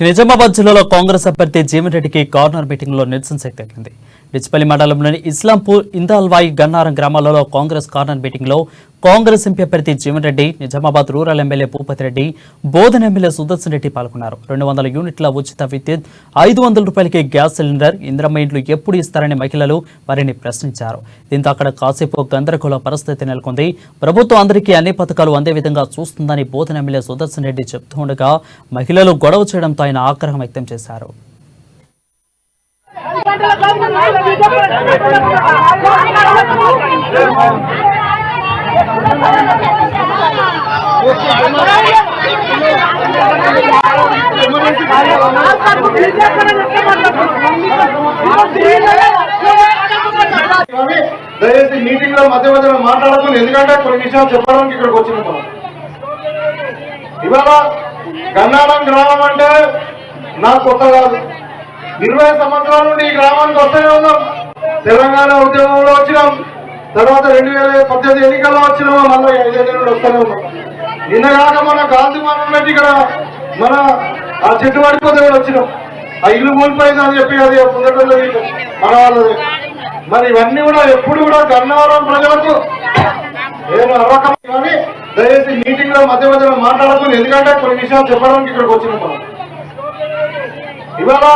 నిజామాబాద్ జిల్లాలో కాంగ్రెస్ అభ్యర్థి జీవన్రెడ్డికి corner meeting లో నిరసన శక్తి తగిలింది. డిచ్పల్లి మండలంలోని ఇస్లాంపూర్, ఇందాల్వాయి, గన్నారం గ్రామాలలో కాంగ్రెస్ కార్నర్ మీటింగ్ లో కాంగ్రెస్ ఎంపీ అభ్యర్థి జీవన్రెడ్డి, నిజామాబాద్ రూరల్ ఎమ్మెల్యే భూపతి రెడ్డి, బోధన ఎమ్మెల్యే సుదర్శన్ రెడ్డి పాల్గొన్నారు. 200 యూనిట్ల ఉచిత విద్యుత్, 500 రూపాయలకి గ్యాస్ సిలిండర్, ఇంద్రమ్మ ఇండ్లు ఎప్పుడు ఇస్తారని మహిళలు వారిని ప్రశ్నించారు. దీంతో అక్కడ కాసేపు గందరగోళ పరిస్థితి నెలకొంది. ప్రభుత్వం అందరికీ అన్ని పథకాలు అందే విధంగా చూస్తుందని బోధన ఎమ్మెల్యే సుదర్శన్ రెడ్డి చెబుతూ ఉండగా మహిళలు గొడవ చేయడంతో ఆయన ఆగ్రహం వ్యక్తం చేశారు. దయచేసి మీటింగ్ లో మధ్య మధ్యలో మాట్లాడకుండా, ఎందుకంటే కొన్ని విషయాలు చెప్పడానికి ఇక్కడికి వచ్చిన ఇవాళ గన్నారం గ్రామం అంటే నాకు కొత్త కాదు. 20 సంవత్సరాల నుండి ఈ గ్రామానికి వస్తూనే ఉన్నాం. తెలంగాణ ఉద్యమంలో వచ్చినాం, తర్వాత 2018 ఎన్నికల్లో వచ్చినామో, మళ్ళీ 5 ఏళ్ళ నుండి వస్తూనే ఉన్నాం. నిన్నగాక మన గాంధీ మనం పెట్టి ఇక్కడ మన ఆ చెట్టు పడిపోతే కూడా వచ్చినాం. ఆ ఇల్లు కూలిపోయింది అని చెప్పి అది ముందటలో మన వాళ్ళది. మరి ఇవన్నీ కూడా ఎప్పుడు కూడా గన్నవరం ప్రజలకు నేను అర్హకం. కానీ దయచేసి మీటింగ్ లో మధ్య మధ్యలో మాట్లాడకుండా, ఎందుకంటే కొన్ని విషయాలు చెప్పడానికి ఇక్కడికి వచ్చిన ఇవాళ